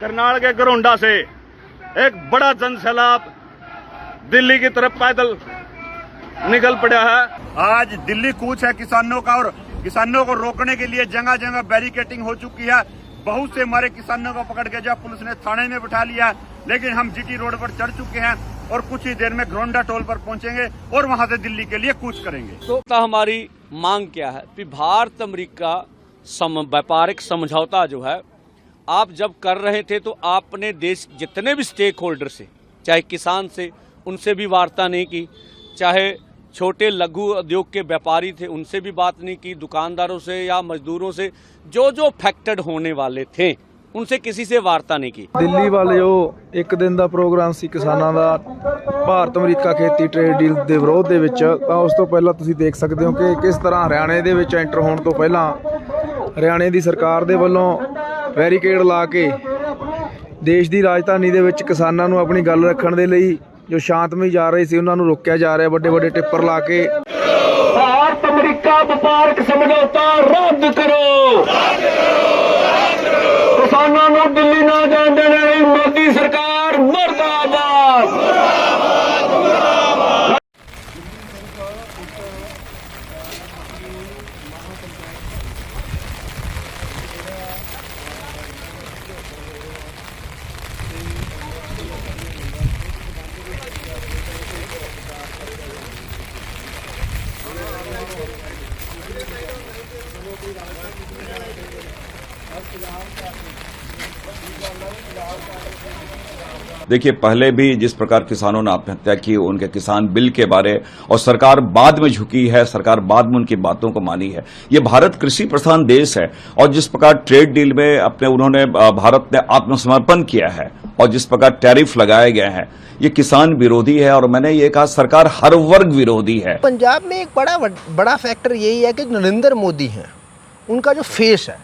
करनाल के घरोंडा से एक बड़ा जनसैलाब दिल्ली की तरफ पैदल निकल पड़ा है। आज दिल्ली कूच है किसानों का और किसानों को रोकने के लिए जगह जगह बैरिकेटिंग हो चुकी है। बहुत से हमारे किसानों को पकड़ के जब पुलिस ने थाने में बिठा लिया, लेकिन हम जीटी रोड पर चढ़ चुके हैं और कुछ ही देर में घरोंडा टोल पर पहुंचेंगे और वहां से दिल्ली के लिए कूच करेंगे। तो हमारी मांग क्या है कि भारत अमेरिका व्यापारिक समझौता जो है आप जब कर रहे थे तो आपने देश जितने भी स्टेक होल्डर से, चाहे किसान से, उनसे भी वार्ता नहीं की, चाहे छोटे लघु उद्योग के व्यापारी थे उनसे भी बात नहीं की, दुकानदारों से या मजदूरों से जो जो अफेक्टेड होने वाले थे उनसे किसी से वार्ता नहीं की। ਦਿੱਲੀ ਵਾਲੇ ਜੋ ਇੱਕ ਦਿਨ ਦਾ ਪ੍ਰੋਗਰਾਮ ਸੀ ਕਿਸਾਨਾਂ ਦਾ ਭਾਰਤ ਅਮਰੀਕਾ ਖੇਤੀ ਟ੍ਰੇਡ ਡੀਲ ਦੇ ਵਿਰੋਧ ਦੇ ਵਿੱਚ, ਤਾਂ ਉਸ ਤੋਂ ਪਹਿਲਾਂ ਤੁਸੀਂ ਦੇਖ ਸਕਦੇ ਹੋ ਕਿ ਕਿਸ ਤਰ੍ਹਾਂ ਹਰਿਆਣੇ ਦੇ ਵਿੱਚ ਐਂਟਰ ਹੋਣ ਤੋਂ ਪਹਿਲਾਂ ਹਰਿਆਣੇ ਦੀ ਸਰਕਾਰ ਦੇ ਵੱਲੋਂ ਬੈਰੀਕੇਡ ਲਾ ਕੇ ਦੇਸ਼ ਦੀ ਰਾਜਧਾਨੀ ਦੇ ਵਿੱਚ ਕਿਸਾਨਾਂ ਨੂੰ ਆਪਣੀ ਗੱਲ ਰੱਖਣ ਦੇ ਲਈ ਜੋ ਸ਼ਾਂਤਮਈ ਜਾ ਰਹੇ ਸੀ ਉਹਨਾਂ ਨੂੰ ਰੋਕਿਆ ਜਾ ਰਿਹਾ। ਵੱਡੇ ਵੱਡੇ ਟਿੱਪਰ ਲਾ ਕੇ ਭਾਰਤ ਅਮਰੀਕਾ ਵਪਾਰਕ ਸਮਝੌਤਾ ਰੱਦ ਕਰੋ, ਕਿਸਾਨਾਂ ਨੂੰ ਦਿੱਲੀ ਨਾ ਜਾਣ ਦੇਣ ਲਈ ਮੋਦੀ ਸਰਕਾਰ ਮੁਰਦਾਬਾਦ। देखिए, पहले भी जिस प्रकार किसानों ने आत्महत्या की, उनके किसान बिल के बारे और सरकार बाद में झुकी है, सरकार बाद में उनकी बातों को मानी है। ये भारत कृषि प्रधान देश है और जिस प्रकार ट्रेड डील में उन्होंने भारत ने आत्मसमर्पण किया है और जिस प्रकार टैरिफ लगाए गए हैं, ये किसान विरोधी है और मैंने ये कहा सरकार हर वर्ग विरोधी है। पंजाब में एक बड़ा फैक्टर यही है कि नरेंद्र मोदी हैं, उनका जो फेस है,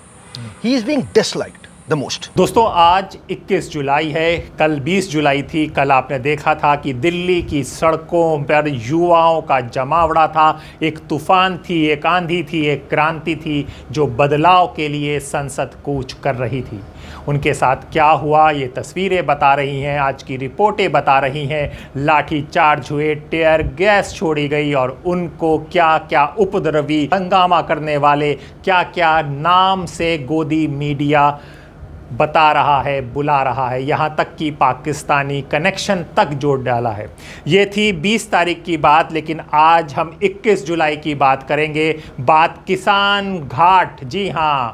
he is being disliked the most. दोस्तों, आज 21 जुलाई है, कल 20 जुलाई थी। कल आपने देखा था कि दिल्ली की सड़कों पर युवाओं का जमावड़ा था। एक तूफान थी, एक आंधी थी, एक क्रांति थी जो बदलाव के लिए संसद कूच कर रही थी। उनके साथ क्या हुआ ये तस्वीरें बता रही हैं, आज की रिपोर्टें बता रही हैं। लाठी चार्ज हुए, टेयर गैस छोड़ी गई और उनको क्या क्या उपद्रवी हंगामा करने वाले क्या क्या नाम से गोदी मीडिया बता रहा है, बुला रहा है, यहाँ तक कि पाकिस्तानी कनेक्शन तक जोड़ डाला है। ये थी 20 तारीख की बात, लेकिन आज हम 21 जुलाई की बात करेंगे। बात किसान घाट, जी हाँ,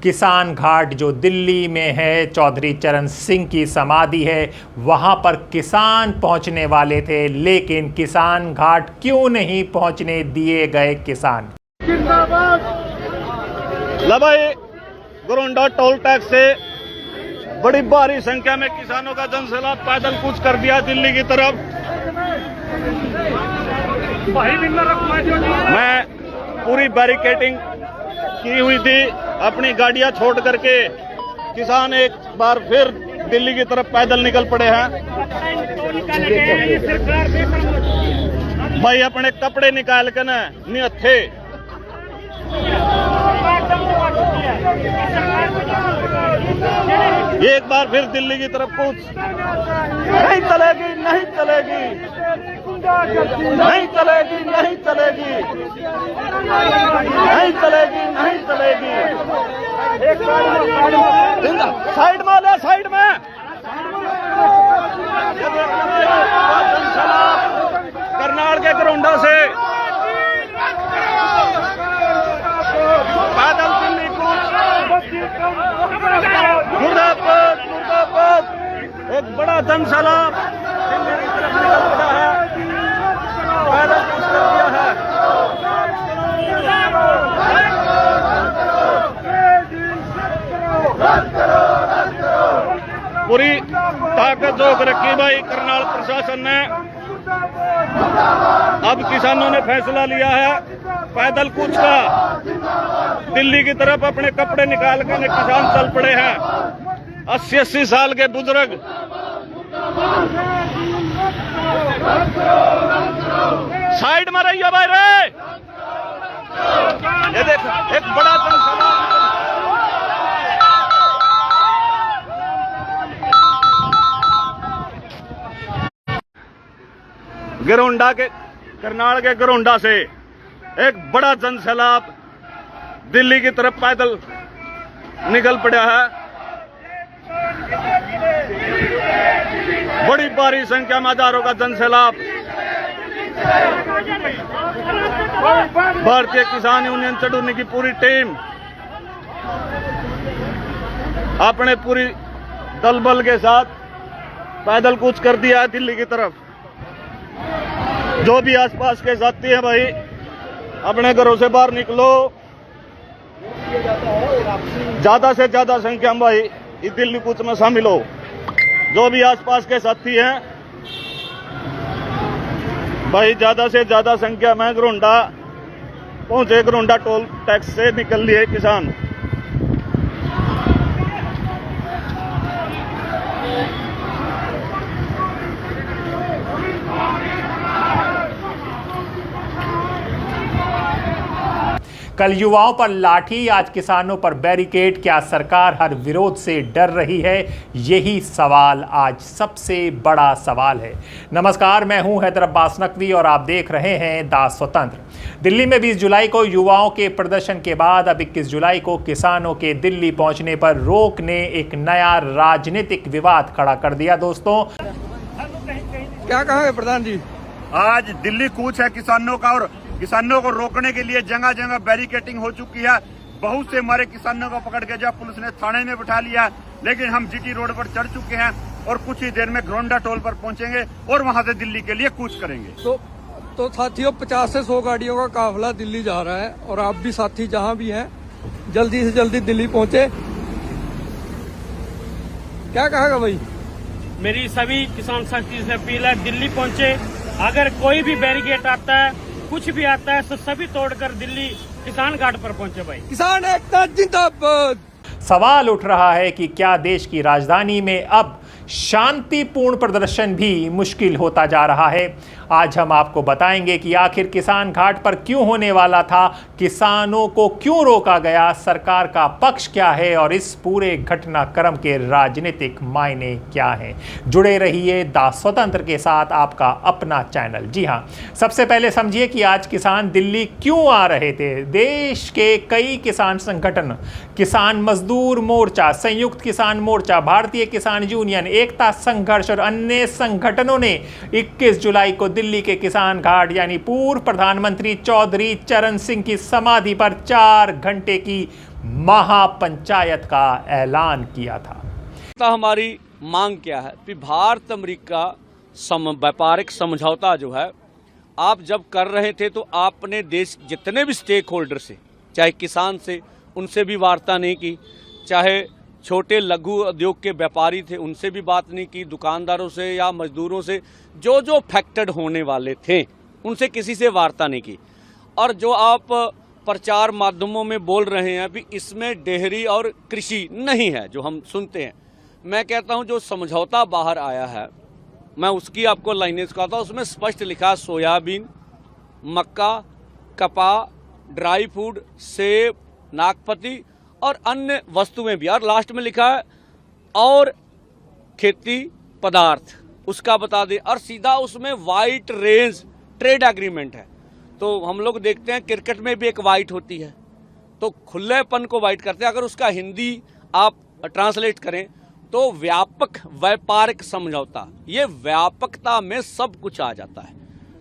किसान घाट जो दिल्ली में है, चौधरी चरण सिंह की समाधि है, वहाँ पर किसान पहुँचने वाले थे, लेकिन किसान घाट क्यों नहीं पहुँचने दिए गए किसान। भाई, घरोंडा टोल टैक्स से बड़ी भारी संख्या में किसानों का जनसैलाब पैदल कूच कर दिया दिल्ली की तरफ। मैं पूरी बैरिकेटिंग की हुई थी, अपनी गाड़ियां छोड़ करके किसान एक बार फिर दिल्ली की तरफ पैदल निकल पड़े हैं। भाई अपने कपड़े निकाल के ना निहत्थे एक बार फिर दिल्ली की तरफ कूच। नहीं चलेगी, नहीं चलेगी, नहीं चलेगी, नहीं चलेगी, नहीं चलेगी, नहीं चलेगी। साइड में ले, साइड में। करनाल के घरोंडा से पैदल दिल्ली कूच। मुर्दाबाद, मुर्दाबाद। एक बड़ा जनसैलाब दिल्ली की तरफ निकल पड़ा है, पैदल कूच कर दिया है। पूरी ताकत जोक रखी भाई करनाल प्रशासन ने। अब किसानों ने फैसला लिया है पैदल कूच का। दिल्ली की तरफ अपने कपड़े निकाल कर किसान चल पड़े हैं। 80-80 साल के बुजुर्ग साइड में रहिए भाई रे। ये देख, एक बड़ा जनसभा गिरोंडा के करनाल के गिरोंडा से एक बड़ा जनसैलाब दिल्ली की तरफ पैदल निकल पड़ा है। बड़ी भारी संख्या में हजारों का जनसैलाब भारतीय किसान यूनियन चढ़ूनी की पूरी टीम अपने पूरी दल बल के साथ पैदल कूच कर दिया है दिल्ली की तरफ। जो भी आसपास के साथी हैं भाई, अपने घरों से बाहर निकलो, ज्यादा से ज्यादा संख्या में भाई इस दिल्ली कूच में शामिल हो। जो भी आसपास के साथी हैं भाई, ज्यादा से ज्यादा संख्या में गिरोंडा पहुंचे। गिरोंडा टोल टैक्स से निकल लिए किसान। कल युवाओं पर लाठी, आज किसानों पर बैरिकेड। क्या सरकार हर विरोध से डर रही है? यही सवाल आज सबसे बड़ा सवाल है। नमस्कार, मैं हूं हैदर अब्बास नकवी और आप देख रहे हैं द स्वतंत्र। दिल्ली में 20 जुलाई को युवाओं के प्रदर्शन के बाद अब 21 जुलाई को किसानों के दिल्ली पहुंचने पर रोक ने एक नया राजनीतिक विवाद खड़ा कर दिया। दोस्तों, क्या कहेंगे प्रधान जी? आज दिल्ली कूच है किसानों का और किसानों को रोकने के लिए जगह जगह बैरिकेटिंग हो चुकी है। बहुत से हमारे किसानों को पकड़ के जब पुलिस ने थाने में बिठा लिया, लेकिन हम जीटी रोड पर चढ़ चुके हैं और कुछ ही देर में गिरोंडा टोल पर पहुंचेंगे और वहां से दिल्ली के लिए कूच करेंगे। तो साथियों, 50 से 100 गाड़ियों का काफिला दिल्ली जा रहा है और आप भी साथी जहां भी हैं जल्दी से जल्दी दिल्ली पहुंचे। क्या कहेगा भाई? मेरी सभी किसान साथी से अपील है, दिल्ली पहुंचे। अगर कोई भी बैरिकेड आता है, कुछ भी आता है, तो सभी तोड़कर दिल्ली किसान घाट पर पहुंचे भाई। किसान एकता जिंदाबाद। सवाल उठ रहा है कि क्या देश की राजधानी में अब शांतिपूर्ण प्रदर्शन भी मुश्किल होता जा रहा है? आज हम आपको बताएंगे कि आखिर किसान घाट पर क्यों होने वाला था, किसानों को क्यों रोका गया, सरकार का पक्ष क्या है और इस पूरे घटनाक्रम के राजनीतिक मायने क्या हैं। जुड़े रहिए द स्वतंत्र के साथ, आपका अपना चैनल। जी हां, सबसे पहले समझिए कि आज किसान दिल्ली क्यों आ रहे थे। देश के कई किसान संगठन, किसान मजदूर मोर्चा, संयुक्त किसान मोर्चा, भारतीय किसान यूनियन, एकता संघर्ष और अन्य संगठनों ने 21 जुलाई को दिल्ली के किसान घाट यानी पूर्व प्रधानमंत्री चौधरी चरण सिंह की समाधि पर 4 घंटे की महापंचायत का ऐलान किया था। हमारी मांग क्या है कि भारत अमेरिका व्यापारिक समझौता जो है आप जब कर रहे थे तो आपने देश जितने भी स्टेक होल्डर से, चाहे किसान से, उनसे भी वार्ता नहीं की, चाहे छोटे लघु उद्योग के व्यापारी थे उनसे भी बात नहीं की, दुकानदारों से या मजदूरों से जो जो अफेक्टेड होने वाले थे उनसे किसी से वार्ता नहीं की। और जो आप प्रचार माध्यमों में बोल रहे हैं कि इसमें डेयरी और कृषि नहीं है, जो हम सुनते हैं, मैं कहता हूं जो समझौता बाहर आया है मैं उसकी आपको लाइनें कहता हूं। उसमें स्पष्ट लिखा सोयाबीन, मक्का, कपास, ड्राई फ्रूट, सेब, नाशपाती और अन्य वस्तुएं भी, और लास्ट में लिखा है और खेती पदार्थ, उसका बता दें। और सीधा उसमें वाइट रेंज ट्रेड एग्रीमेंट है। तो हम लोग देखते हैं क्रिकेट में भी एक वाइट होती है, तो खुलेपन को वाइट करते हैं। अगर उसका हिंदी आप ट्रांसलेट करें तो व्यापक व्यापारिक समझौता, ये व्यापकता में सब कुछ आ जाता है।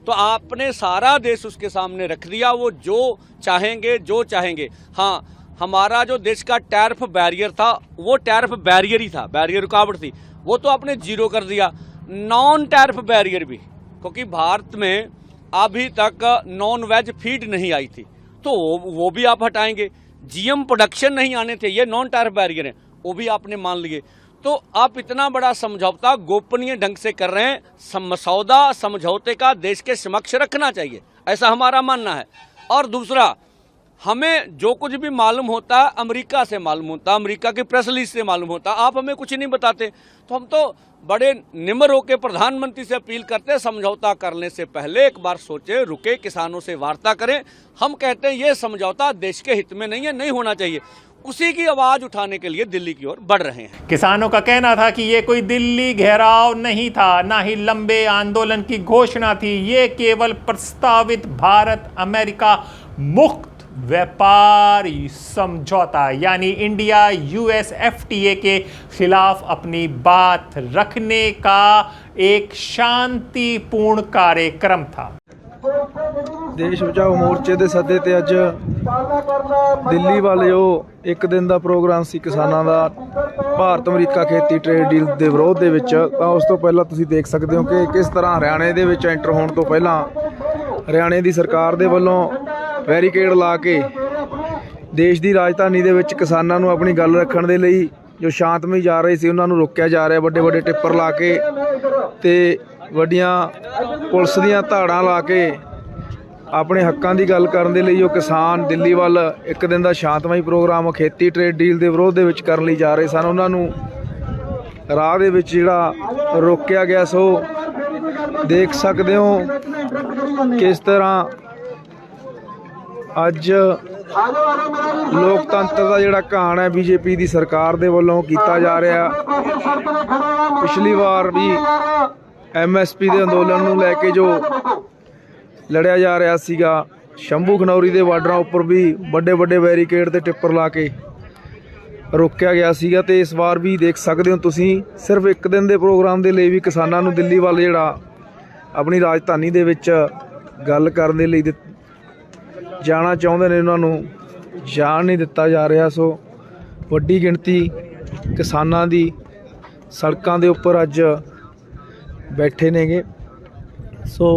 तो आपने सारा देश उसके सामने रख दिया, वो जो चाहेंगे जो चाहेंगे। हाँ, हमारा जो देश का टैरिफ बैरियर था वो टैरिफ बैरियर ही था, बैरियर रुकावट थी, वो तो आपने जीरो कर दिया। नॉन टैरिफ बैरियर भी, क्योंकि भारत में अभी तक नॉन वेज फीड नहीं आई थी, तो वो भी आप हटाएंगे। जीएम प्रोडक्शन नहीं आने थे, ये नॉन टैरिफ बैरियर है, वो भी आपने मान लिए। तो आप इतना बड़ा समझौता गोपनीय ढंग से कर रहे हैं। मसौदा समझौते का देश के समक्ष रखना चाहिए, ऐसा हमारा मानना है। और दूसरा, हमें जो कुछ भी मालूम होता है अमेरिका से मालूम होता, अमेरिका की प्रेस रिलीज से मालूम होता, आप हमें कुछ नहीं बताते। तो हम तो बड़े निम्र होकर प्रधानमंत्री से अपील करते हैं, समझौता करने से पहले एक बार सोचे, रुके, किसानों से वार्ता करें। हम कहते हैं ये समझौता देश के हित में नहीं है, नहीं होना चाहिए। उसी की आवाज उठाने के लिए दिल्ली की ओर बढ़ रहे हैं। किसानों का कहना था कि ये कोई दिल्ली घेराव नहीं था, ना ही लंबे आंदोलन की घोषणा थी, ये केवल प्रस्तावित भारत अमेरिका मुक्त व्यापारी समझौता यानी इंडिया यूएस FTA के खिलाफ अपनी बात रखने का एक शांतिपूर्ण कार्यक्रम था। ਦੇਸ਼ ਬਚਾਓ ਮੋਰਚੇ ਦੇ ਸੱਦੇ ਤੇ ਅੱਜ ਦਿੱਲੀ ਵੱਲ ਜੋ ਇੱਕ ਦਿਨ ਦਾ ਪ੍ਰੋਗਰਾਮ ਸੀ ਕਿਸਾਨਾਂ ਦਾ ਭਾਰਤ ਅਮਰੀਕਾ ਖੇਤੀ ਟ੍ਰੇਡ ਡੀਲ ਦੇ ਵਿਰੋਧ ਦੇ ਵਿੱਚ, ਤਾਂ ਉਸ ਤੋਂ ਪਹਿਲਾਂ ਤੁਸੀਂ ਦੇਖ ਸਕਦੇ ਹੋ ਕਿ ਕਿਸ ਤਰ੍ਹਾਂ ਹਰਿਆਣੇ ਦੇ ਵਿੱਚ ਐਂਟਰ ਹੋਣ ਤੋਂ ਪਹਿਲਾਂ ਹਰਿਆਣੇ ਦੀ ਸਰਕਾਰ ਦੇ ਵੱਲੋਂ ਬੈਰੀਕੇਡ ਲਾ ਕੇ ਦੇਸ਼ ਦੀ ਰਾਜਧਾਨੀ ਦੇ ਵਿੱਚ ਕਿਸਾਨਾਂ ਨੂੰ ਆਪਣੀ ਗੱਲ ਰੱਖਣ ਦੇ ਲਈ ਜੋ ਸ਼ਾਂਤਮਈ ਜਾ ਰਹੇ ਸੀ ਉਹਨਾਂ ਨੂੰ ਰੋਕਿਆ ਜਾ ਰਿਹਾ, ਵੱਡੇ ਵੱਡੇ ਟਿੱਪਰ ਲਾ ਕੇ ਤੇ ਵੱਡੀਆਂ ਪੁਲਿਸ ਦੀਆਂ ਧਾੜਾਂ ਲਾ ਕੇ ਆਪਣੇ ਹੱਕਾਂ ਦੀ ਗੱਲ ਕਰਨ ਦੇ ਲਈ ਜੋ ਕਿਸਾਨ ਦਿੱਲੀ ਵੱਲ ਇੱਕ ਦਿਨ ਦਾ ਸ਼ਾਂਤਮਈ ਪ੍ਰੋਗਰਾਮ ਖੇਤੀ ਟ੍ਰੇਡ ਡੀਲ ਦੇ ਵਿਰੋਧ ਦੇ ਵਿੱਚ ਕਰਨ ਲਈ ਜਾ ਰਹੇ ਸਨ, ਉਹਨਾਂ ਨੂੰ ਰਾਹ ਦੇ ਵਿੱਚ ਜਿਹੜਾ ਰੋਕਿਆ ਗਿਆ। ਸੋ ਦੇਖ ਸਕਦੇ ਹੋ ਕਿਸ ਤਰ੍ਹਾਂ ਅੱਜ ਲੋਕਤੰਤਰ ਦਾ ਜਿਹੜਾ ਘਾਣ ਹੈ ਬੀਜੇਪੀ ਦੀ ਸਰਕਾਰ ਦੇ ਵੱਲੋਂ ਕੀਤਾ ਜਾ ਰਿਹਾ। ਪਿਛਲੀ ਵਾਰ ਵੀ MSP ਦੇ ਅੰਦੋਲਨ ਨੂੰ ਲੈ ਕੇ ਜੋ ਲੜਿਆ ਜਾ ਰਿਹਾ ਸੀਗਾ, ਸ਼ੰਭੂ ਖਨੌਰੀ ਦੇ ਬਾਰਡਰਾਂ ਉੱਪਰ ਵੀ ਵੱਡੇ ਵੱਡੇ ਬੈਰੀਕੇਡ ਤੇ ਟਿੱਪਰ ਲਾ ਕੇ ਰੋਕਿਆ ਗਿਆ ਸੀਗਾ। ਤੇ ਇਸ ਵਾਰ ਵੀ ਦੇਖ ਸਕਦੇ ਹੋ ਤੁਸੀਂ ਸਿਰਫ ਇੱਕ ਦਿਨ ਦੇ ਪ੍ਰੋਗਰਾਮ ਦੇ ਲਈ ਵੀ ਕਿਸਾਨਾਂ ਨੂੰ ਦਿੱਲੀ ਵੱਲ ਜਿਹੜਾ ਆਪਣੀ ਰਾਜਧਾਨੀ ਦੇ ਵਿੱਚ ਗੱਲ ਕਰਨ ਦੇ ਲਈ ਜਾਣਾ ਚਾਹੁੰਦੇ ਨੇ, ਉਹਨਾਂ ਨੂੰ ਜਾਣ ਨਹੀਂ ਦਿੱਤਾ ਜਾ ਰਿਹਾ। ਸੋ ਵੱਡੀ ਗਿਣਤੀ ਕਿਸਾਨਾਂ ਦੀ ਸੜਕਾਂ ਦੇ ਉੱਪਰ ਅੱਜ बैठे नेगे। सो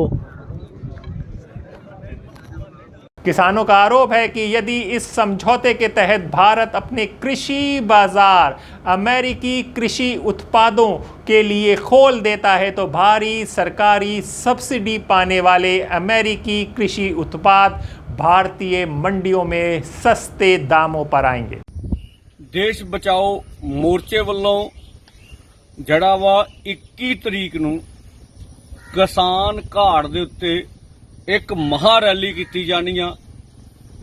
किसानों का आरोप है कि यदि इस समझौते के तहत भारत अपने कृषि बाजार अमेरिकी कृषि उत्पादों के लिए खोल देता है तो भारी सरकारी सब्सिडी पाने वाले अमेरिकी कृषि उत्पाद भारतीय मंडियों में सस्ते दामों पर आएंगे। देश बचाओ मोर्चे वालों ਜਿਹੜਾ ਵਾ 21 ਤਰੀਕ ਨੂੰ ਕਿਸਾਨ ਘਾਟ ਦੇ ਉੱਤੇ ਇੱਕ ਮਹਾ ਰੈਲੀ ਕੀਤੀ ਜਾਣੀ ਆ,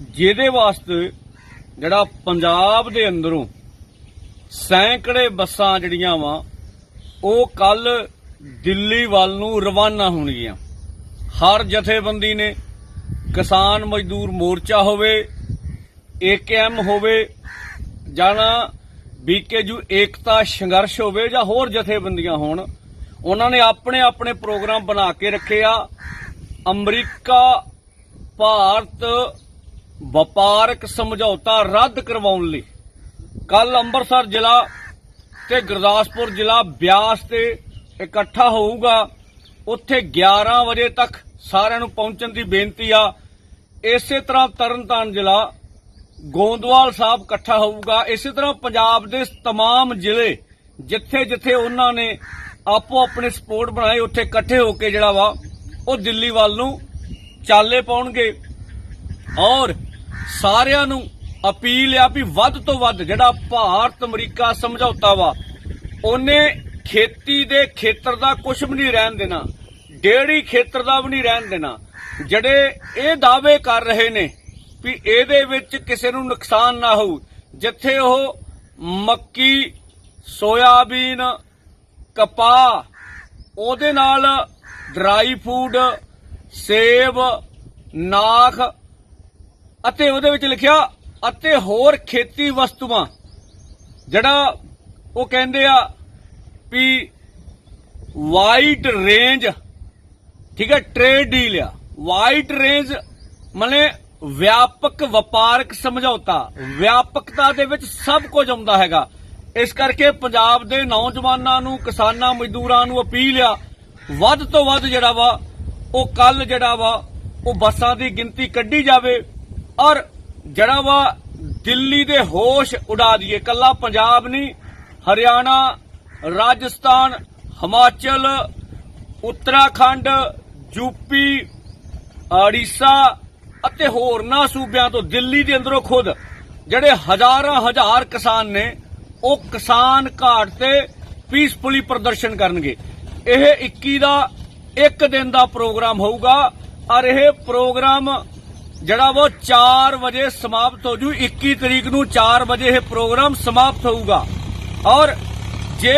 ਜਿਹਦੇ ਵਾਸਤੇ ਜਿਹੜਾ ਪੰਜਾਬ ਦੇ ਅੰਦਰੋਂ ਸੈਂਕੜੇ ਬੱਸਾਂ ਜਿਹੜੀਆਂ ਵਾ ਉਹ ਕੱਲ ਦਿੱਲੀ ਵੱਲ ਨੂੰ ਰਵਾਨਾ ਹੋਣਗੀਆਂ। ਹਰ ਜਥੇਬੰਦੀ ਨੇ, ਕਿਸਾਨ ਮਜ਼ਦੂਰ ਮੋਰਚਾ ਹੋਵੇ, AKM ਹੋਵੇ ਜਾਂ BKU ਏਕਤਾ ਸੰਘਰਸ਼ ਹੋਵੇ ਜਾਂ ਹੋਰ ਜਥੇਬੰਦੀਆਂ ਹੋਣ, ਉਹਨਾਂ ਨੇ ਆਪਣੇ ਆਪਣੇ ਪ੍ਰੋਗਰਾਮ ਬਣਾ ਕੇ ਰੱਖੇ ਆ। ਅਮਰੀਕਾ ਭਾਰਤ ਵਪਾਰਕ ਸਮਝੌਤਾ ਰੱਦ ਕਰਵਾਉਣ ਲਈ ਕੱਲ ਅੰਮ੍ਰਿਤਸਰ ਜ਼ਿਲ੍ਹਾ ਤੇ ਗੁਰਦਾਸਪੁਰ ਜ਼ਿਲ੍ਹਾ ਬਿਆਸ ਤੇ ਇਕੱਠਾ ਹੋਊਗਾ। ਉੱਥੇ 11 ਵਜੇ ਤੱਕ ਸਾਰਿਆਂ ਨੂੰ ਪਹੁੰਚਣ ਦੀ ਬੇਨਤੀ ਆ। ਇਸੇ ਤਰ੍ਹਾਂ ਤਰਨਤਾਰਨ ਜ਼ਿਲ੍ਹਾ ਗੋਂਦਵਾਲ ਸਾਹਿਬ ਇਕੱਠਾ ਹੋਊਗਾ। ਇਸੇ ਤਰ੍ਹਾਂ ਪੰਜਾਬ ਦੇ तमाम ਜ਼ਿਲ੍ਹੇ ਜਿੱਥੇ ਜਿੱਥੇ ਉਹਨਾਂ ਨੇ ਆਪੋ ਆਪਣੇ ਸਪੋਰਟ ਬਣਾਏ ਉੱਥੇ ਇਕੱਠੇ ਹੋ ਕੇ ਜਿਹੜਾ ਵਾ ਉਹ ਦਿੱਲੀ ਵੱਲ ਨੂੰ ਚਾਲੇ ਪਾਉਣਗੇ। ਔਰ ਸਾਰਿਆਂ ਨੂੰ ਅਪੀਲ ਆ ਵੀ ਵੱਧ ਤੋਂ ਵੱਧ ਜਿਹੜਾ ਭਾਰਤ ਅਮਰੀਕਾ ਸਮਝੌਤਾ ਵਾ ਉਹਨੇ ਖੇਤੀ ਦੇ ਖੇਤਰ ਦਾ ਕੁਝ ਵੀ ਨਹੀਂ ਰਹਿਣ ਦੇਣਾ, ਡੇਅਰੀ ਖੇਤਰ ਦਾ ਵੀ ਨਹੀਂ ਰਹਿਣ ਦੇਣਾ। ਜਿਹੜੇ ਇਹ ਦਾਅਵੇ ਕਰ ਰਹੇ ਨੇ ਵੀ ਇਹਦੇ ਵਿੱਚ ਕਿਸੇ ਨੂੰ ਨੁਕਸਾਨ ਨਾ ਹੋਊ, ਜਿੱਥੇ ਉਹ ਮੱਕੀ, ਸੋਇਆਬੀਨ, ਕਪਾਹ, ਉਹਦੇ ਨਾਲ ਡਰਾਈ ਫੂਡ, ਸੇਬ, ਨਾਖ ਅਤੇ ਉਹਦੇ ਵਿੱਚ ਲਿਖਿਆ ਅਤੇ ਹੋਰ ਖੇਤੀ ਵਸਤੂਆਂ, ਜਿਹੜਾ ਉਹ ਕਹਿੰਦੇ ਆ ਵੀ ਵਾਈਡ ਰੇਂਜ, ਠੀਕ ਹੈ, ਟ੍ਰੇਡ ਡੀਲ ਆ। ਵਾਈਡ ਰੇਂਜ ਮਨੇ ਵਿਆਪਕ ਵਪਾਰਕ ਸਮਝੌਤਾ, ਵਿਆਪਕਤਾ ਦੇ ਵਿੱਚ ਸਭ ਕੁਝ ਆਉਂਦਾ ਹੈਗਾ। ਇਸ ਕਰਕੇ ਪੰਜਾਬ ਦੇ ਨੌਜਵਾਨਾਂ ਨੂੰ, ਕਿਸਾਨਾਂ, ਮਜ਼ਦੂਰਾਂ ਨੂੰ ਅਪੀਲ ਆ ਵੱਧ ਤੋਂ ਵੱਧ ਜਿਹੜਾ ਵਾ ਉਹ ਕੱਲ ਜਿਹੜਾ ਵਾ ਉਹ ਬੱਸਾਂ ਦੀ ਗਿਣਤੀ ਕੱਢੀ ਜਾਵੇ ਔਰ ਜਿਹੜਾ ਵਾ ਦਿੱਲੀ ਦੇ ਹੋਸ਼ ਉਡਾ ਦਈਏ। ਕੱਲਾ ਪੰਜਾਬ ਨਹੀਂ, ਹਰਿਆਣਾ, ਰਾਜਸਥਾਨ, ਹਿਮਾਚਲ, ਉੱਤਰਾਖੰਡ, ਯੂਪੀ, ਉੜੀਸਾ ਅਤੇ ਹੋਰਨਾਂ ਸੂਬਿਆਂ ਤੋਂ ਦਿੱਲੀ ਦੇ ਅੰਦਰੋਂ ਖੁਦ ਜਿਹੜੇ ਹਜ਼ਾਰਾਂ ਹਜ਼ਾਰ ਕਿਸਾਨ ਨੇ ਉਹ ਕਿਸਾਨ ਘਾਟ ਤੇ ਪੀਸਫੁਲੀ ਪ੍ਰਦਰਸ਼ਨ ਕਰਨਗੇ। ਇਹ 21 ਦਾ ਇੱਕ ਦਿਨ ਦਾ ਪ੍ਰੋਗਰਾਮ ਹੋਊਗਾ ਔਰ ਇਹ ਪ੍ਰੋਗਰਾਮ ਜਿਹੜਾ वो 4 ਵਜੇ ਸਮਾਪਤ ਹੋ ਜੂ। 21 ਤਰੀਕ ਨੂੰ 4 ਵਜੇ ਇਹ ਪ੍ਰੋਗਰਾਮ ਸਮਾਪਤ ਹੋਊਗਾ। ਔਰ ਜੇ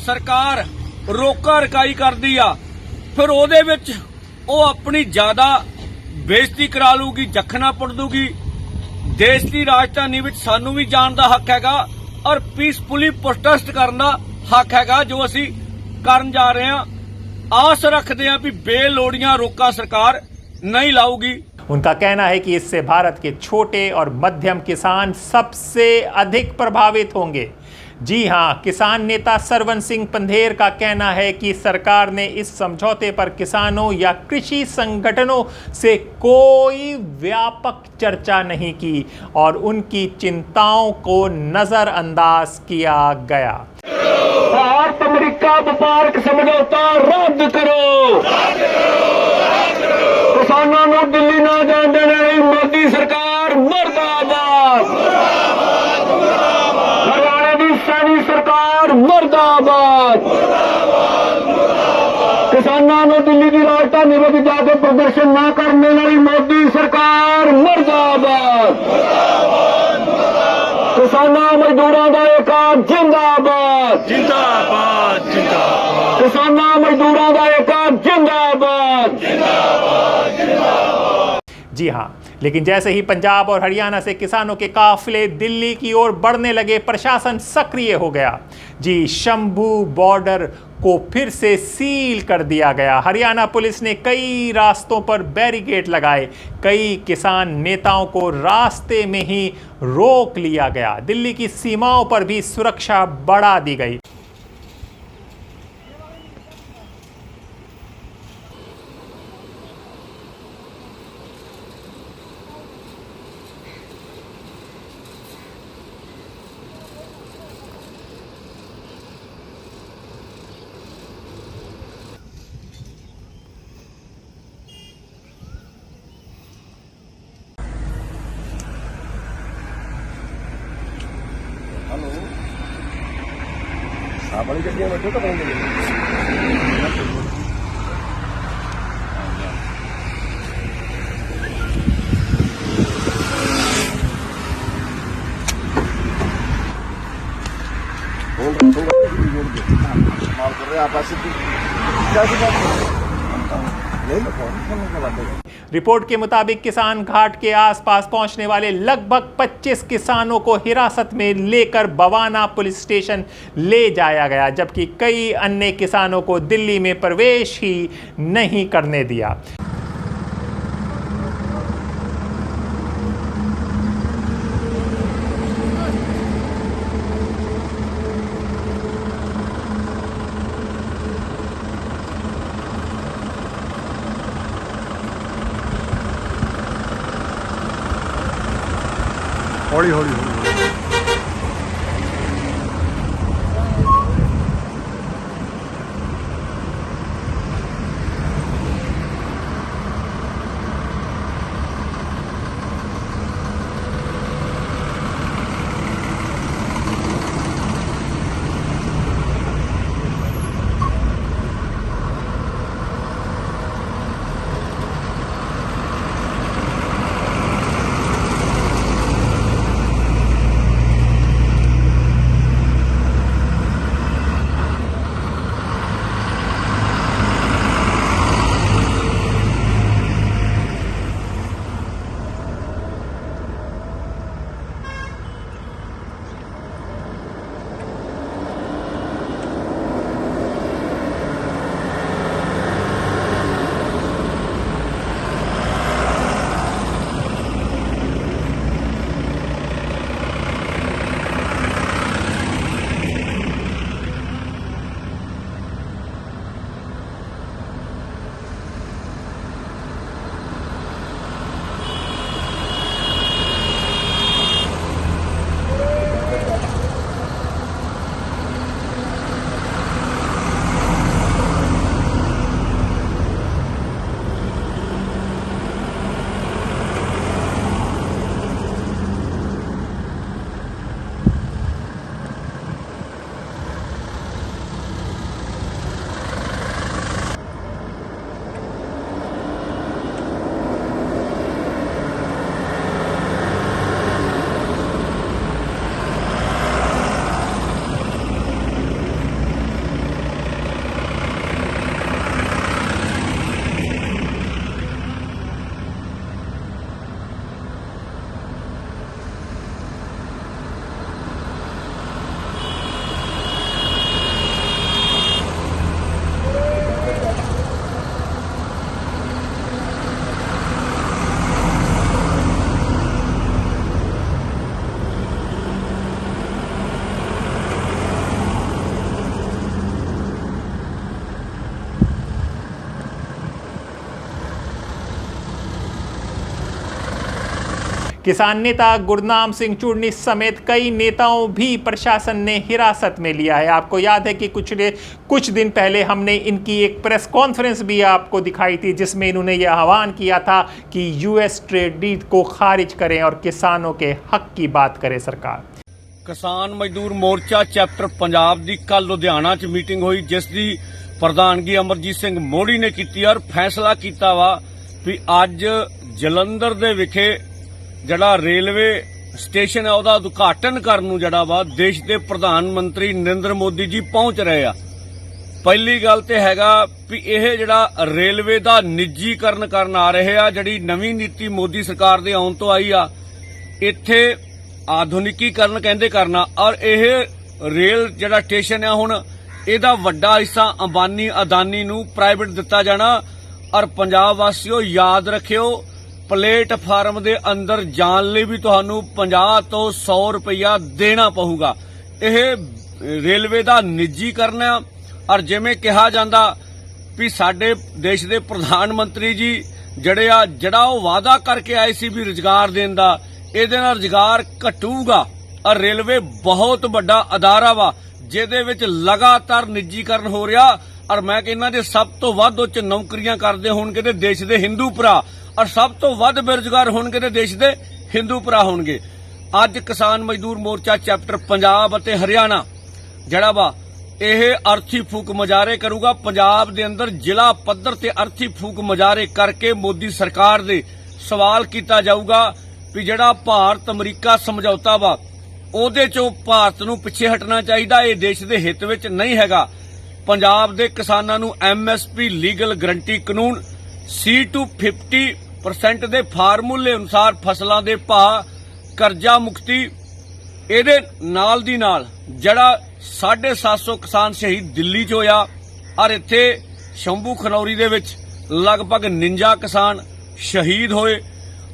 ਸਰਕਾਰ ਰੋਕਾ ਰਕਾਈ ਕਰਦੀ ਆ ਫਿਰ ਉਹਦੇ ਵਿੱਚ ਉਹ ਆਪਣੀ ਜ਼ਿਆਦਾ ਬੇਇੱਜ਼ਤੀ ਕਰਾ ਲੂਗੀ, ਜਖਣਾ ਪੁੱਟ ਦੂਗੀ। ਦੇਸ਼ ਦੀ ਰਾਜਧਾਨੀ ਵਿੱਚ ਸਾਨੂੰ ਵੀ ਜਾਣ ਦਾ ਹੱਕ ਹੈਗਾ ਔਰ ਪੀਸਫੁਲੀ ਪ੍ਰੋਟੈਸਟ ਕਰਨ ਦਾ ਹੱਕ ਹੈਗਾ, ਜੋ ਅਸੀਂ ਕਰਨ ਜਾ ਰਹੇ ਹਾਂ। ਆਸ ਰੱਖਦੇ ਹਾਂ ਵੀ ਬੇਲੋੜੀਆਂ ਰੋਕਾ ਸਰਕਾਰ नहीं लाऊगी। उनका कहना है कि इससे भारत के छोटे और मध्यम किसान सबसे अधिक प्रभावित होंगे। जी हां, किसान नेता सरवन सिंह पंधेर का कहना है कि सरकार ने इस समझौते पर किसानों या कृषि संगठनों से कोई व्यापक चर्चा नहीं की और उनकी चिंताओं को नजरअंदाज किया गया। भारत अमेरिका व्यापारिक समझौता रद्द करो। किसानों को दिल्ली ना जाने देने मोदी सरकार मुर्दाबाद। हरियाणा की सैनी सरकार मुर्दाबाद। किसानों को दिल्ली की राजधानी में जाकर प्रदर्शन ना करने वाली मोदी सरकार मुर्दाबाद। किसानों मजदूरों का एकता जिंदाबाद जिंदाबाद जिंदाबाद। किसानों मजदूरों का एकता जिंदाबाद जिंदाबाद जिंदाबाद। जी हां, लेकिन जैसे ही पंजाब और हरियाणा से किसानों के काफिले दिल्ली की ओर बढ़ने लगे, प्रशासन सक्रिय हो गया। जी, शंभू बॉर्डर को फिर से सील कर दिया गया। हरियाणा पुलिस ने कई रास्तों पर बैरिकेड लगाए, कई किसान नेताओं को रास्ते में ही रोक लिया गया। दिल्ली की सीमाओं पर भी सुरक्षा बढ़ा दी गई। रिपोर्ट के मुताबिक किसान घाट के आसपास पहुंचने वाले लगभग 25 किसानों को हिरासत में लेकर बवाना पुलिस स्टेशन ले जाया गया, जबकि कई अन्य किसानों को दिल्ली में प्रवेश ही नहीं करने दिया। हौली हौली किसान नेता गुरनाम सिंह चूड़नी समेत कई नेताओं भी प्रशासन ने हिरासत में लिया है। आपको याद है कि कुछ दिन पहले हमने इनकी एक प्रेस कॉन्फ्रेंस भी आपको दिखाई थी, जिसमें इन्होंने यह आह्वान किया था कि यूएस ट्रेड डील को खारिज करें और किसानों के हक की बात करे सरकार। किसान मजदूर मोर्चा चैप्टर पंजाब की कल लुधियाना च मीटिंग हुई, जिस दी प्रधानगी अमरजीत सिंह मोड़ी ने की और फैसला किया वा भी अज जलंधर दे विखे जड़ा रेलवे स्टेशन है उसका उद्घाटन करन नूं जड़ा वा देश के प्रधानमंत्री नरेंद्र मोदी जी पहुंच रहे आ। पहली गल तो हैगा भी यह जड़ा रेलवे का निजीकरण करन आ रहे आ, जड़ी नवीं नीति मोदी सरकार दे आउण तो आई आ, इत्थे आधुनिकीकरण कहंदे करना और यह रेल जड़ा स्टेशन है हुण इहदा वड्डा हिस्सा अंबानी अदानी नूं प्राइवेट दिता जाना। और पंजाब वासियों याद रखियो, प्लेटफार्म दे अंदर जाण लई भी तुहानू 50 तो 100 रुपया देना पऊगा। यह रेलवे का निजीकरण है। और जिवें कहा जाता भी साडे देश के प्रधानमंत्री जी जड़ा वादा करके आए सी भी रोजगार देण दा, इहदे नाल रोजगार घटूगा। और रेलवे बहुत बड़ा अदारा वा जिहदे विच लगातार निजीकरण हो रहा। और मैं कहना जे सब तो वध उच नौकरियां करदे होणगे ते देश दे हिंदू भरा, और सब तो वध बेरोजगार होणगे ते देश दे हिंदू भरा होणगे। अज किसान मजदूर मोर्चा चैप्टर पंजाब अते हरियाणा जड़ा वा यह अर्थी फूक मुजाहरे करूगा। पंजाब दे अंदर जिला पद्धर ते अर्थी फूक मुजाहरे करके मोदी सरकार दे सवाल किया जाऊगा भी जड़ा भारत अमरीका समझौता वा ਉਹਦੇ ਚੋਂ ਭਾਰਤ ਨੂੰ ਪਿੱਛੇ ਹਟਣਾ ਚਾਹੀਦਾ। ਇਹ ਦੇਸ਼ ਦੇ ਹਿੱਤ ਵਿੱਚ ਨਹੀਂ ਹੈਗਾ। ਪੰਜਾਬ ਦੇ ਕਿਸਾਨਾਂ ਨੂੰ ਐਮਐਸਪੀ ਲੀਗਲ ਗਰੰਟੀ ਕਾਨੂੰਨ C250% ਦੇ ਫਾਰਮੂਲੇ ਅਨੁਸਾਰ ਫਸਲਾਂ ਦੇ ਭਾਅ, ਕਰਜ਼ਾ ਮੁਕਤੀ, ਇਹਦੇ ਨਾਲ ਦੀ ਨਾਲ ਜਿਹੜਾ 750 ਕਿਸਾਨ ਸ਼ਹੀਦ ਦਿੱਲੀ 'ਚ ਹੋਇਆ ਔਰ ਇੱਥੇ ਸ਼ੰਭੂ ਖਨੌਰੀ ਦੇ ਵਿੱਚ ਲਗਭਗ 49 ਕਿਸਾਨ ਸ਼ਹੀਦ ਹੋਏ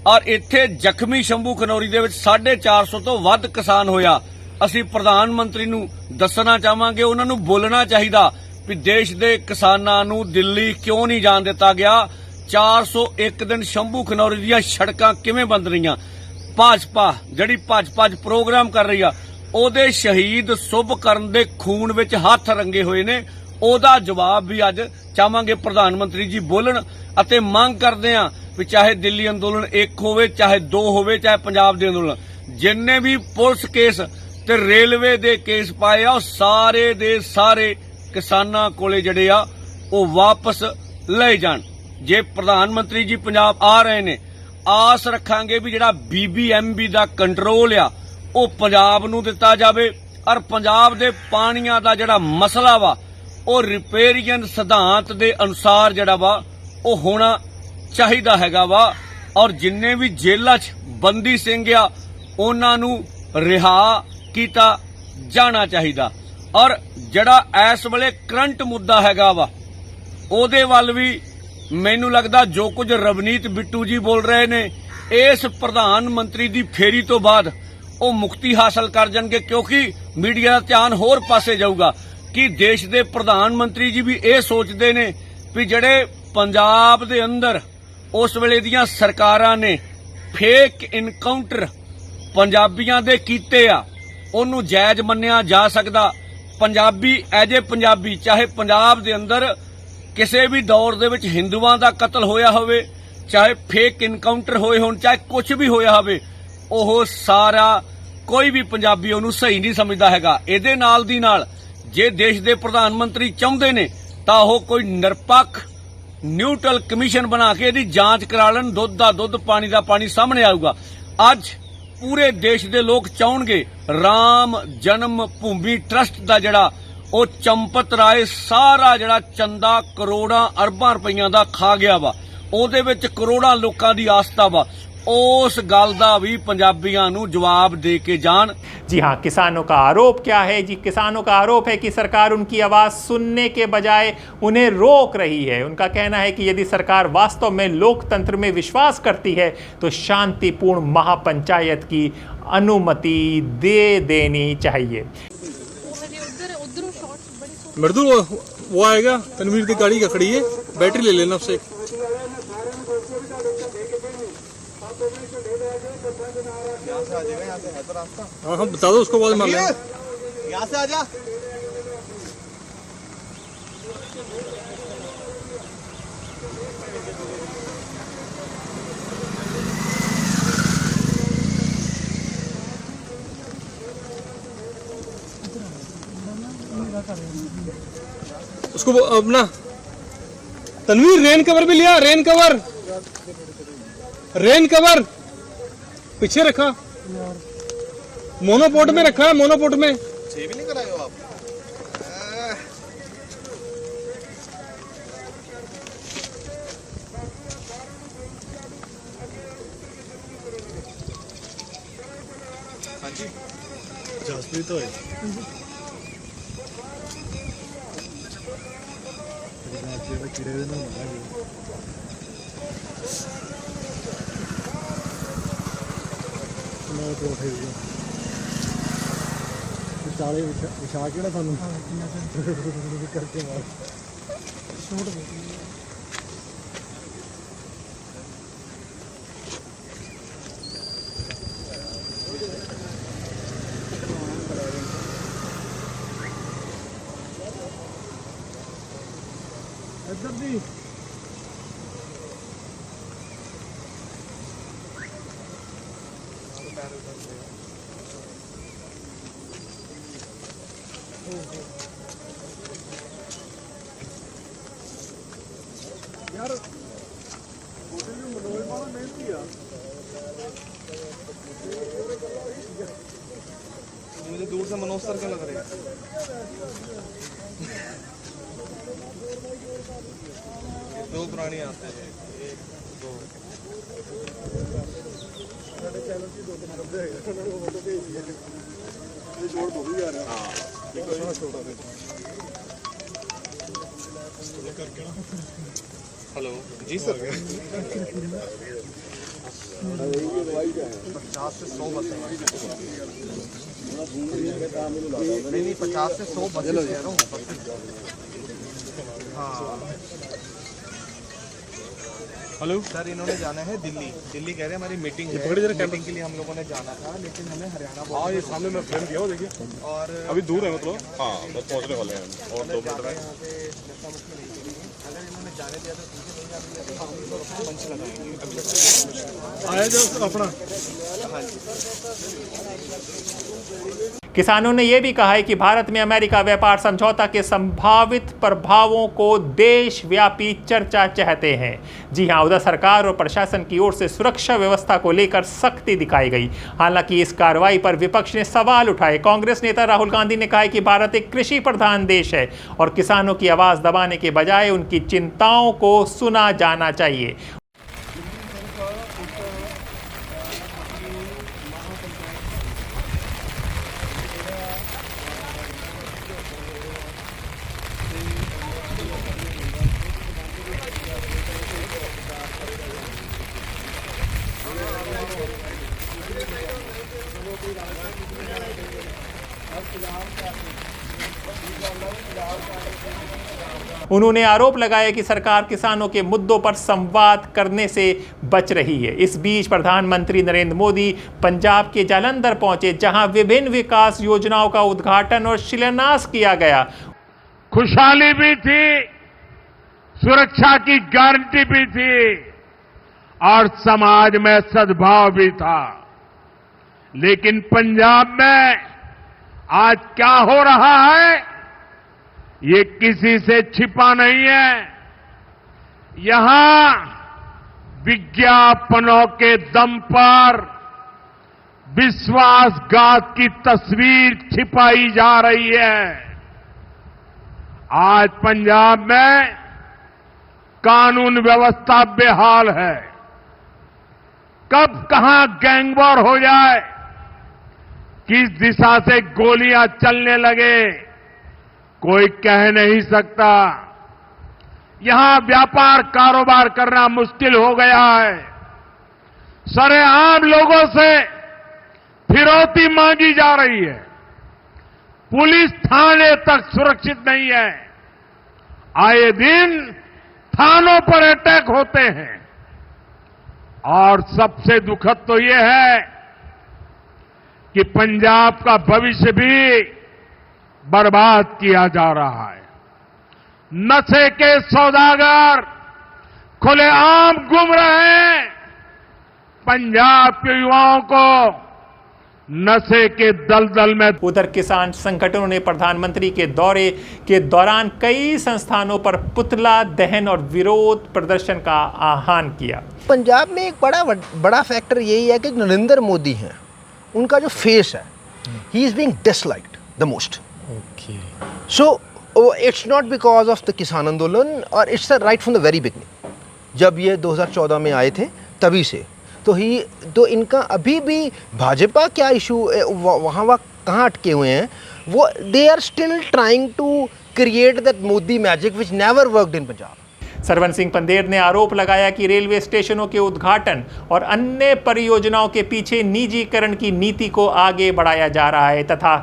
और इत्थे जख्मी शंभू खनौरी दे विच 450 तो वध किसान होया। असीं प्रधानमंत्री नूं दसना चाहांगे, उन्हां नूं बोलना चाहिदा भी देश दे किसानां नूं दिल्ली क्यों नहीं जाण दिता गया। 401 दिन शंभू खनौरी दीयां सड़कां किवें बंद रहीआं। भाजपा जिहड़ी भाजपा प्रोग्राम कर रही आ, ओहदे शहीद शुभ करन दे खून विच हत्थ रंगे होए ने। ओहदा जवाब भी अज चाहांगे प्रधानमंत्री जी बोलण अते मंग करदे आ भी चाहे दिल्ली अंदोलन 1 होवे, चाहे 2 होवे, चाहे पंजाब दे अंदोलन, जिन्ने भी पुलिस केस ते रेलवे दे केस पाए आ सारे दे सारे किसानां कोले जड़े आ वो वापस ले जाण। जे प्रधानमंत्री जी पंजाब आ रहे ने, आस रखांगे भी जिहड़ा BBMB दा कंट्रोल आ वो पंजाब नूं दिता जावे और पंजाब दे पाणीआं दा जिहड़ा मसला वा वो रिपेरियन सिद्धांत दे अनुसार जिहड़ा वा वो होना चाहिदा हैगा वा। और जिन्ने भी जेलां 'च बंदी सिंह आ उन्हां नूं रिहा कीता जाना चाहिदा। और जिहड़ा इस वेले करंट मुद्दा हैगा वा ओहदे वल भी मैनूं लगदा जो कुछ रवनीत बिट्टू जी बोल रहे ने, इस प्रधानमंत्री दी फेरी तो बाद वो मुक्ति हासिल कर जाणगे, क्योंकि मीडिया दा ध्यान होर पासे जाऊगा कि देश दे प्रधानमंत्री जी भी ये सोचते ने भी जिहड़े पंजाब दे अंदर उस वेले दियां सरकारां ने फेक इनकाउंटर पंजाबियां दे कीते आ उन्नू जायज मन्निया जा सकदा। पंजाबी एज ए पंजाबी चाहे पंजाब दे अंदर किसी भी दौर दे विच हिंदुआं दा कतल होया होवे, चाहे फेक इनकाउंटर होए होण, चाहे कुछ भी होया होवे, ओह सारा कोई भी पंजाबी उहनू सही नहीं समझदा हैगा। इहदे नाल दी नाल जे देश दे प्रधानमंत्री चाहुंदे ने तां ओह कोई निरपक्ष न्यूट्रल कमीशन बना के इहदी जांच करा लैण, दुध दा दुध पानी दा पानी सामने आऊगा। अज पूरे देश दे लोग चाहणगे राम जन्म भूमि ट्रस्ट दा जिहड़ा ਉਹ ਚੰਪਤ ਰਾਏ ਸਾਰਾ ਜਿਹੜਾ ਚੰਦਾ ਕਰੋੜਾਂ ਅਰਬਾਂ ਰੁਪਈਆਂ ਦਾ ਖਾ ਗਿਆ ਵਾ, ਉਹਦੇ ਵਿੱਚ ਕਰੋੜਾਂ ਲੋਕਾਂ ਦੀ ਆਸਥਾ ਵਾ। उस गल दा भी पंजाबियां नूं जवाब दे के जान। जी हाँ, किसानों का आरोप क्या है जी? किसानों का आरोप है कि सरकार उनकी आवाज़ सुनने के बजाय उन्हें रोक रही है। उनका कहना है कि यदि सरकार वास्तव में लोकतंत्र में विश्वास करती है तो शांतिपूर्ण महापंचायत की अनुमति दे देनी चाहिए। मर्दू वो आएगा, तनवीर की गाड़ी का खड़ी है, बैटरी ले लेना उससे। हाँ हाँ बता दो उसको, बाद में मार लेंगे। यहाँ से आजा। उसको अपना तनवीर रेन कवर भी लिया, रेन कवर पीछे रखा, मोनोपोर्ट में रखा है, मोनोपोर्ट में। सेव नहीं कराए हो आप? हाँ जी जासप्रीत तो है। ਵਿਚਾਲੇ ਵਿਛਾ ਕੇ ਨਾ ਤੁਹਾਨੂੰ ਕਰਕੇ ਮਾਰ ਛੋਟ ਦੇ। ਇੱਧਰ ਦੀ यार होटल में मनोज माना मेहनती है। मुझे दूर से मनोज सर क्या लग रहा है? दो पुरानी आते हैं, एक दो चैनल की 2-3 बंदे हैं, फोटो भेज दिया, ये जोड़ तो भी आ रहा है। हाँ छोटा करके। हेलो जी सर। 50 से 100 बस नहीं 50 से 100 बस कह रहा हूँ। हाँ हेलो सर, इन्होंने जाना है दिल्ली कह रहे हैं, हमारी मीटिंग है, मीटिंग के लिए हम लोगों ने जाना था, लेकिन हमें हरियाणा। हाँ ये सामने मैं फ्रेम दिया, देखिए और अभी दूर है, मतलब हाँ बस पहुँचने वाले हैं और 2 मिनट में। अगर इन्होंने जाने दिया तो मंच लगाएंगे आया जो अपना। किसानों ने यह भी कहा है कि भारत में अमेरिका व्यापार समझौता के संभावित प्रभावों को देशव्यापी चर्चा चाहते हैं। जी हां, उधर सरकार और प्रशासन की ओर से सुरक्षा व्यवस्था को लेकर सख्ती दिखाई गई। हालांकि इस कार्रवाई पर विपक्ष ने सवाल उठाए। कांग्रेस नेता राहुल गांधी ने कहा कि भारत एक कृषि प्रधान देश है और किसानों की आवाज दबाने के बजाय उनकी चिंताओं को सुना जाना चाहिए। उन्होंने आरोप लगाया कि सरकार किसानों के मुद्दों पर संवाद करने से बच रही है। इस बीच प्रधानमंत्री नरेंद्र मोदी पंजाब के जालंधर पहुंचे, जहां विभिन्न विकास योजनाओं का उद्घाटन और शिलान्यास किया गया। खुशहाली भी थी, सुरक्षा की गारंटी भी थी और समाज में सद्भाव भी था। लेकिन पंजाब में आज क्या हो रहा है, ये किसी से छिपा नहीं है। यहां विज्ञापनों के दम पर विश्वासघात की तस्वीर छिपाई जा रही है। आज पंजाब में कानून व्यवस्था बेहाल है। कब कहां गैंगवॉर हो जाए, किस दिशा से गोलियां चलने लगे, कोई कह नहीं सकता। यहां व्यापार कारोबार करना मुश्किल हो गया है। सरेआम लोगों से फिरौती मांगी जा रही है। पुलिस थाने तक सुरक्षित नहीं है। आए दिन थानों पर अटैक होते हैं। और सबसे दुखद तो यह है कि पंजाब का भविष्य भी बर्बाद किया जा रहा है। नशे के सौदागर खुलेआम घूम रहे हैं। पंजाब के युवाओं को नशे के दलदल में। उधर किसान संगठनों ने प्रधानमंत्री के दौरे के दौरान कई संस्थानों पर पुतला दहन और विरोध प्रदर्शन का आह्वान किया। पंजाब में एक बड़ा फैक्टर यही है कि नरेंद्र मोदी हैं, उनका जो फेस है, he is being disliked the most. So it's not because of the किसान आंदोलन, और it's right from the very beginning. जब ये 2014 में आए थे तभी से तो इनका अभी भी भाजपा क्या इशू वहाँ कहाँ अटके हुए हैं, वो they are still trying to create that Modi magic which never worked in Punjab. Sarwan Singh Pandher ने आरोप लगाया कि रेलवे स्टेशनों के उद्घाटन और अन्य परियोजनाओं के पीछे निजीकरण की नीति को आगे बढ़ाया जा रहा है तथा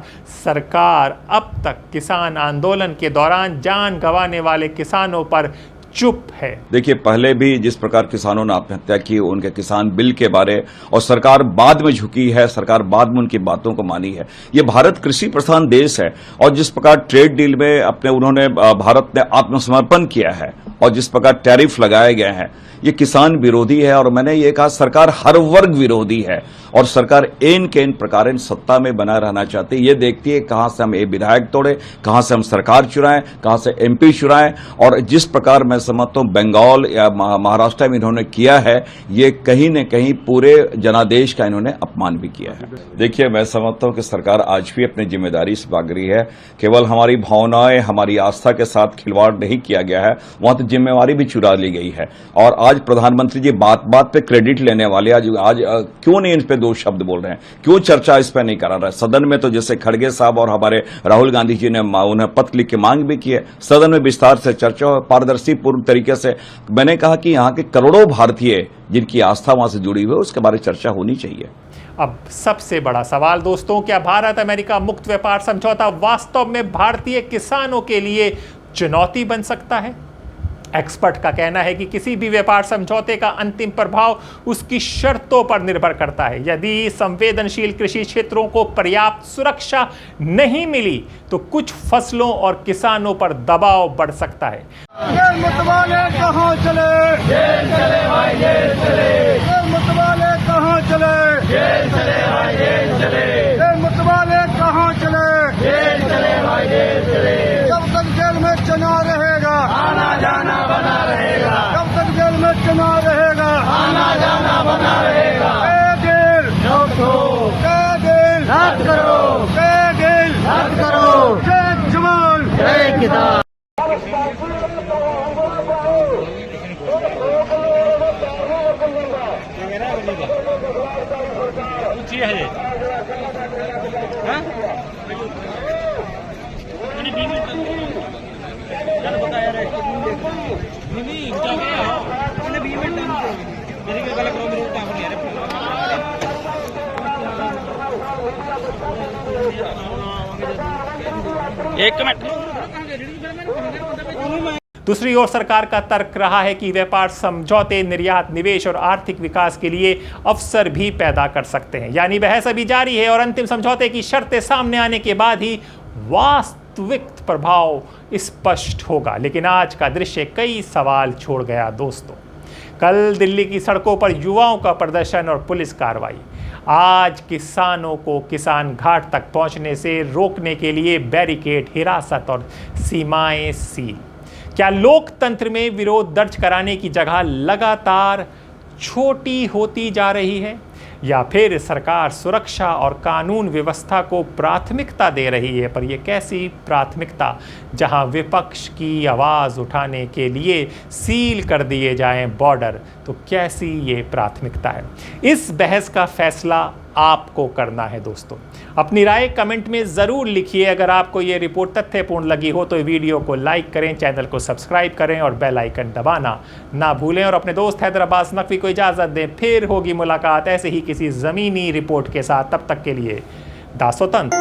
सरकार अब तक किसान आंदोलन के दौरान जान गंवाने वाले किसानों पर चुप है। देखिए, पहले भी जिस प्रकार किसानों ने आत्महत्या की, उनके किसान बिल के बारे और सरकार बाद में झुकी है, सरकार बाद में उनकी बातों को मानी है। ये भारत कृषि प्रधान देश है और जिस प्रकार ट्रेड डील में उन्होंने भारत ने आत्मसमर्पण किया है और जिस प्रकार टैरिफ लगाए गए हैं, ये किसान विरोधी है। और मैंने ये कहा, सरकार हर वर्ग विरोधी है और सरकार इन के इन प्रकार सत्ता में बना रहना चाहती है। ये देखती है कहां से हम ये विधायक तोड़े, कहां से हम सरकार चुराएं, कहां से एमपी चुराएं। और जिस प्रकार मैं समझता हूं बंगाल या महाराष्ट्र में इन्होंने किया है, ये कहीं न कहीं पूरे जनादेश का इन्होंने अपमान भी किया है। देखिए, मैं समझता हूं कि सरकार आज भी अपनी जिम्मेदारी से भाग रही है। केवल हमारी भावनाएं, हमारी आस्था के साथ खिलवाड़ नहीं किया गया है, वहां तो जिम्मेवारी भी चुरा ली गई है। और आज प्रधानमंत्री जी बात बात पे क्रेडिट लेने वाले आज क्यों नहीं इन पे दो शब्द बोल रहे हैं, क्यों चर्चा इस पे नहीं करा रहा है। सदन में तो जैसे खड़गे साहब और हमारे राहुल गांधी जी ने उन्हें पत्र लिख के मांग भी की है, सदन में विस्तार से चर्चा हो, पारदर्शी पूर्ण तरीके से। मैंने कहा कि यहाँ के करोड़ों भारतीय जिनकी आस्था वहां से जुड़ी हुई है, उसके बारे में चर्चा होनी चाहिए। अब सबसे बड़ा सवाल दोस्तों, क्या भारत अमेरिका मुक्त व्यापार समझौता वास्तव में भारतीय किसानों के लिए चुनौती बन सकता है? एक्सपर्ट का कहना है कि किसी भी व्यापार समझौते का अंतिम प्रभाव उसकी शर्तों पर निर्भर करता है। यदि संवेदनशील कृषि क्षेत्रों को पर्याप्त सुरक्षा नहीं मिली तो कुछ फसलों और किसानों पर दबाव बढ़ सकता है। मतवाले कहाँ चले? जेल चले भाई, जेल चले। मतवाले कहाँ चले? जेल चले भाई, जेल चले। मतवाले कहाँ चले? जेल चले भाई, जेल चले। जब तक जेल में चुनाव रहेगा, आना जाना बना रहेगा। जब तक जेल में चुनाव रहेगा, आना जाना बना रहेगा। जेल रद्द करो, जेल रद्द करो। जय जवान, जय किसान। एक मिनट। दूसरी ओर सरकार का तर्क रहा है कि व्यापार समझौते निर्यात, निवेश और आर्थिक विकास के लिए अवसर भी पैदा कर सकते हैं। यानी बहस अभी जारी है और अंतिम समझौते की शर्तें सामने आने के बाद ही वास्तविक प्रभाव स्पष्ट होगा। लेकिन आज का दृश्य कई सवाल छोड़ गया दोस्तों। कल दिल्ली की सड़कों पर युवाओं का प्रदर्शन और पुलिस कार्रवाई। आज किसानों को किसान घाट तक पहुंचने से रोकने के लिए बैरिकेड, हिरासत और सीमाएं सील। क्या लोकतंत्र में विरोध दर्ज कराने की जगह लगातार छोटी होती जा रही है, या फिर सरकार सुरक्षा और कानून व्यवस्था को प्राथमिकता दे रही है? पर यह कैसी प्राथमिकता जहां विपक्ष की आवाज़ उठाने के लिए सील कर दिए जाएं बॉर्डर, तो कैसी ये प्राथमिकता है? इस बहस का फैसला आपको करना है दोस्तों। अपनी राय कमेंट में ज़रूर लिखिए। अगर आपको ये रिपोर्ट तथ्यपूर्ण लगी हो तो वीडियो को लाइक करें, चैनल को सब्सक्राइब करें और बेल आइकन दबाना ना भूलें। और अपने दोस्त हैदराबाद नकवी को इजाज़त दें। फिर होगी मुलाकात ऐसे ही किसी ज़मीनी रिपोर्ट के साथ। तब तक के लिए दासोतंत्र।